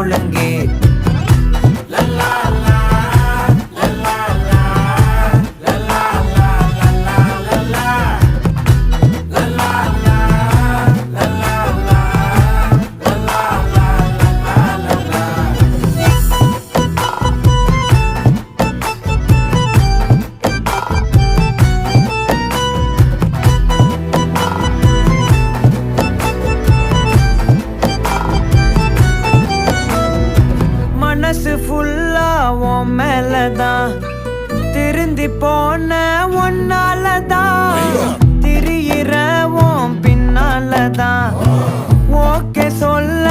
ஒழுங்கு. மனசு ஃபுல்லா உன் மேலதான், திருந்தி போன ஒன்னாலதான், திரியிற உன் பின்னாலதான், ஓகே சொல்ல